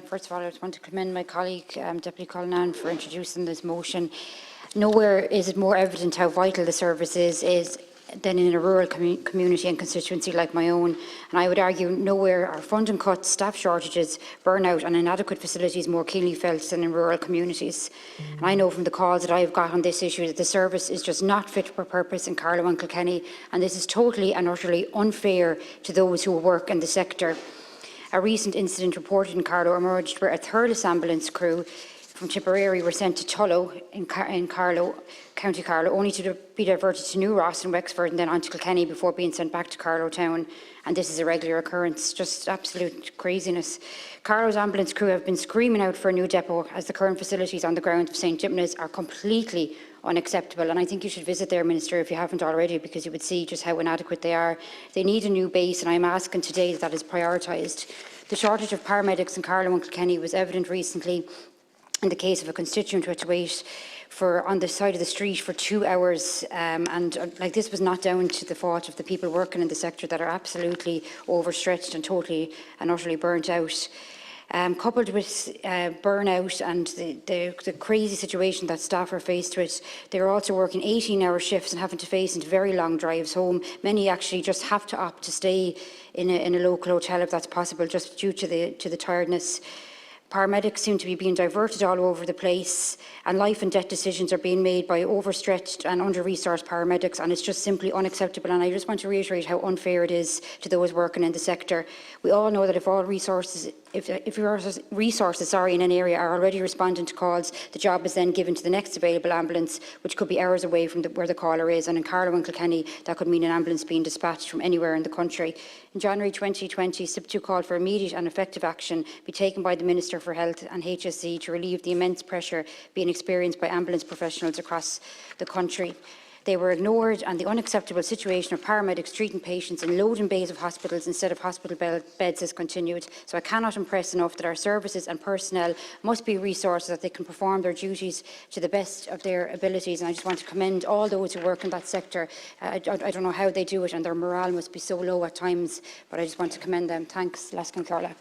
First of all, I just want to commend my colleague, Deputy Colin, for introducing this motion. Nowhere is it more evident how vital the service is than in a rural community and constituency like my own. And I would argue nowhere are funding cuts, staff shortages, burnout and inadequate facilities more keenly felt than in rural communities. And I know from the calls that I've got on this issue that the service is just not fit for purpose in Carlow and Kilkenny, and this is totally and utterly unfair to those who work in the sector. A recent incident reported in Carlow emerged where a Thurles ambulance crew from Tipperary were sent to Tullow in Carlow, County Carlow, only to be diverted to New Ross in Wexford and then on to Kilkenny before being sent back to Carlow town. And this is a regular occurrence, just absolute craziness. Carlow's ambulance crew have been screaming out for a new depot as the current facilities on the grounds of St Gimna's are completely unacceptable. And I think you should visit there, Minister, if you haven't already, because you would see just how inadequate they are. They need a new base, and I'm asking today that is prioritised. The shortage of paramedics in Carlow and Kilkenny was evident recently in the case of a constituent who had to wait on the side of the street for 2 hours, like this was not down to the fault of the people working in the sector that are absolutely overstretched and totally and utterly burnt out. Coupled with burnout and the crazy situation that staff are faced with, they are also working 18-hour shifts and having to face into very long drives home. Many actually just have to opt to stay in a local hotel if that's possible, just due to the tiredness. Paramedics seem to be being diverted all over the place, and life and death decisions are being made by overstretched and under-resourced paramedics, and it's just simply unacceptable. And I just want to reiterate how unfair it is to those working in the sector. We all know that if resources in an area are already responding to calls, the job is then given to the next available ambulance, which could be hours away from where the caller is. And in Carlow and Kilkenny, that could mean an ambulance being dispatched from anywhere in the country. In January 2020, SIP2 called for immediate and effective action be taken by the Minister for Health and HSE to relieve the immense pressure being experienced by ambulance professionals across the country. They were ignored, and the unacceptable situation of paramedics treating patients in loading bays of hospitals instead of hospital beds has continued. So I cannot impress enough that our services and personnel must be resourced so that they can perform their duties to the best of their abilities. And I just want to commend all those who work in that sector. I don't know how they do it, and their morale must be so low at times, but I just want to commend them. Thanks, Laskin Carla.